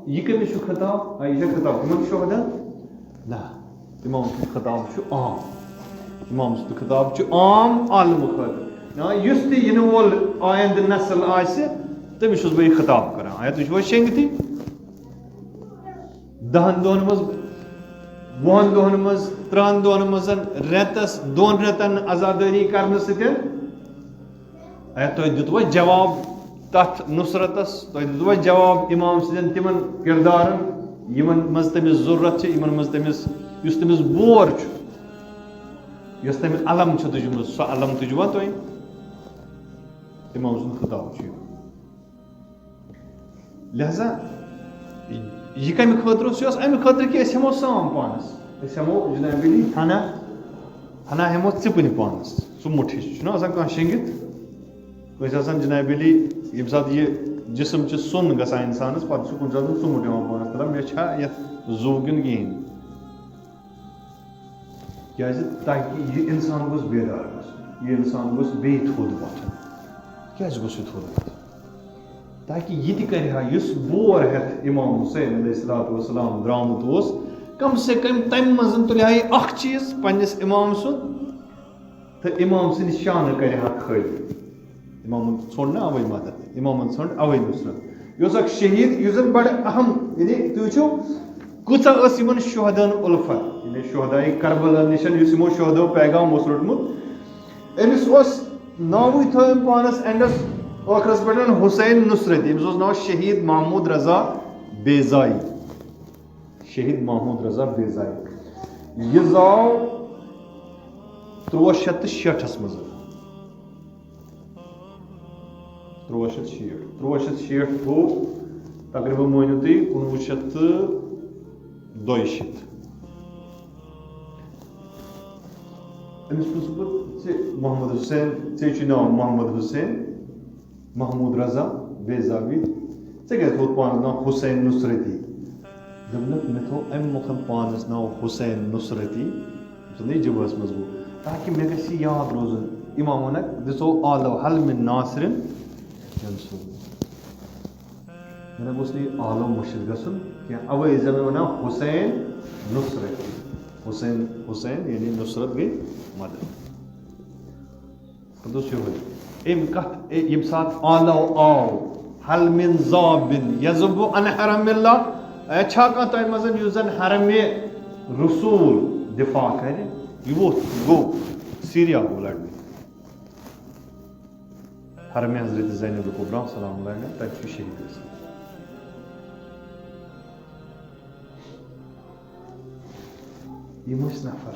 یہ کٔمِس چھُ خطاب یہِ چھا خطاب تِمن شہدا نہ اِمام سُنٛد خطاب چھُ عام اِمام سُنٛد خطاب چھُ عام عالمہٕ خٲطرٕ یُس تہِ یِنہٕ وول آیندٕ نسل آسہِ تٔمِس چھُس بہٕ یہِ خطاب کران آیا تُہۍ چھِوا شیٚنٛگتھٕے 10 دۄہن منٛز 20 دۄہن منٛز 3 دۄہن منٛز رٮ۪تس 2 رٮ۪تن عزادٲری کرنہٕ سۭتۍ آیا تۄہہِ دِتوا جواب تتھ نصرتس تۄہہِ دِتوا جواب اِمام سٕنٛدٮ۪ن تِمن کِردارن یِمن منٛز تٔمِس ضروٗرت چھِ یِمن منٛز تٔمِس یُس تٔمِس بور چھُ یۄس تٔمِس علم چھِ تُجمٕژ سۄ علم تُجوا تۄہہِ اِمام سُنٛد خطاب چھُ لہذا یہ کمہِ خٲطرٕ اوس یہِ اوس امہِ خٲطرٕ کہِ أسۍ ہٮ۪مو سام پانس أسۍ ہٮ۪مو جناب علی ہنا ہٮ۪مو ژِپٕنۍ پانس ژُمُٹھ ہِش چھُنہ آسان کانٛہہ شیٚنگِتھ کٲنٛسہِ آسان جناب علی ییٚمہِ ساتہٕ یہِ جسم چھُ سۄن گژھان انسانس پتہٕ چھُ کُنہِ ساتہٕ ژُمُٹھ یِوان پانس تلان مےٚ چھا یتھ زُو کِنہٕ کِہیٖنۍ کیازِ تاکہِ یہِ انسان گوٚژھ بیدار گژھُن یہِ انسان گوٚژھ بیٚیہِ تھوٚد وۄتھُن کیازِ گوٚژھ یہِ تھوٚد وۄتھُن تاکہِ یہِ تہِ کرِ ہا یُس بور ہٮ۪تھ اِمام حُسین علیہ الصلوۃ والسلام درٛامُت اوس کم سے کم تمہِ منٛز تُلہِ ہا یہِ اکھ چیٖز پننِس اِمام سُنٛد تہٕ اِمام سٕنٛدِ شانہٕ کرِ ہا خٲلی اِمامن ژھونٛڈ نہ اَوے مدد اِمامن ژھونٛڈ اَوے نُصرت یہِ اوس اکھ شہیٖد یُس زن بڑٕ اہم یعنی تُہۍ وٕچھِو کۭژاہ ٲس یِمن شہداہن اُلفت یعنی شہداے کربلا نِش یُس یِمو شہدو پیغام اوس روٚٹمُت أمِس اوس ناوٕے تھٲوِم پانس اینڈس ٲخرس پٮ۪ٹھ حُسین نُصرت ییٚمِس اوس ناو شہیٖد محموٗد رضا بیزایی شہیٖد محموٗد رضا بیزایی یہِ زاو 1360 منٛز 1360 گوٚو تقریٖباً مٲنِو تُہۍ 1922 أمِس پرٛژھ بہٕ ژےٚ محمد حُسین ژےٚ چھُے ناو محمد حُسین محموٗد رضا بیزاوی ژےٚ کیٛازِ تھوٚوُتھ پانس ناو حُسین نُصرتی دوٚپنکھ مےٚ تھوٚو امہِ مۄکھن پانس ناو حُسین نُصرتی یہِ جِبہس منٛز گوٚو تاکہِ مےٚ گژھِ یہِ یاد روزُن اِمام ووٚنکھ دِژو آلو حل مِن ناصرِن مےٚ نہ گوٚژھ نہٕ یہِ آلو مٔشِد گژھُن کینٛہہ اَوے ٲسۍ زِ مےٚ وَنان حُسین نُصرتی حُسین یعنی نُصرت گٔے مدد پتہٕ اوس یِہوے أمۍ کتھ ییٚمہِ ساتہٕ آلو آو حل مِن ضابِن یزُب عن حرم اللہ چھا کانٛہہ تۄہہِ منٛز یُس زن حرمِ رسوٗل دِفاع کرِ یہِ ووٚتھ گوٚو سیٖریا گوٚو لڑنہِ حرمِ حضرت زینب الکبریٰ سلام اللہ علیہ تتہِ چھُ شہیٖد گژھان یِم ٲسۍ نفر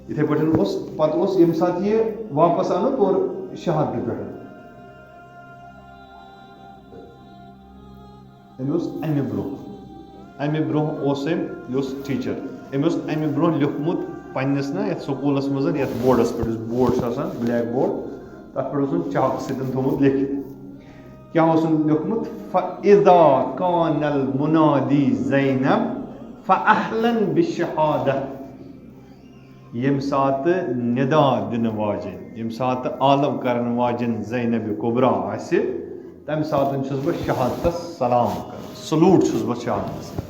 یِتھے پٲٹھۍ اوس پتہٕ اوس ییٚمہِ ساتہٕ یہِ واپس آو نہ تورٕ شہادتہٕ پٮ۪ٹھ أمۍ اوس امہِ برونٛہہ اوس أمۍ یہِ اوس ٹیٖچر أمۍ اوس امہِ برونٛہہ لیوٗکھمُت پننِس نہ یتھ سکوٗلس منٛز یتھ بورڈس پٮ۪ٹھ یُس بورڈ چھُ آسان بلیک بورڈ تتھ پٮ۪ٹھ اوسُن چاکہٕ سۭتۍ تھوٚومُت لیکھِتھ کیٛاہ اوسُن لیوٗکھمُت فإذا كان المنادي زینب فأهلا بالشہادة ییٚمہِ ساتہٕ نِدا دِنہٕ واجیٚنۍ ییٚمہِ ساتہٕ عالو کرن واجیٚنۍ زینب کُبرا آسہِ تمہِ ساتہٕ چھُس بہٕ شہادتس سلام کران سلوٗٹ چھُس بہٕ شہادتس کران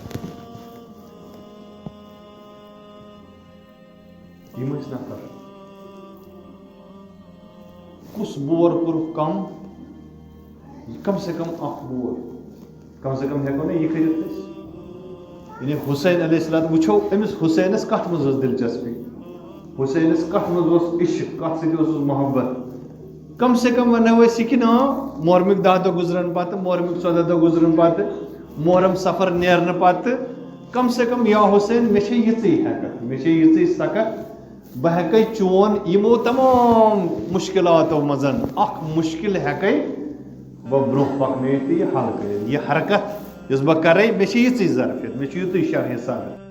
یِم ٲسۍ نفر کُس بور کوٚرُکھ کم سے کم اکھ بور کم سے کم ہٮ۪کو نہ یہِ کٔرِتھ أسۍ یعنی حُسین علیہ السلام وٕچھو أمِس حُسینس کتھ منٛز ٲس دلچسپی حُسینس کتھ منٛز اوس عشق کتھ سۭتۍ اوسُس محبت کم سے کم ونو أسۍ یہِ کہِ نا محرمٕکۍ 10 دۄہ گُزرن پتہٕ محرمٕکۍ 14 دۄہ گُزرن پتہٕ محرم سفر نیرنہٕ پتہٕ کم سے کم یا حُسین مےٚ چھےٚ یِژٕے ہٮ۪کتھ مےٚ چھےٚ یِژٕے سکتھ بہٕ ہٮ۪کے چون یِمو تمام مُشکِلاتو منٛز اکھ مُشکِل ہٮ۪کے بہٕ برونٛہہ پکنٲیِتھ تہٕ یہِ حل کٔرِتھ یہِ حرکت یۄس بہٕ کرے مےٚ چھِ یِژٕے ظرفیت مےٚ چھُ یِتُے شرحِ صدر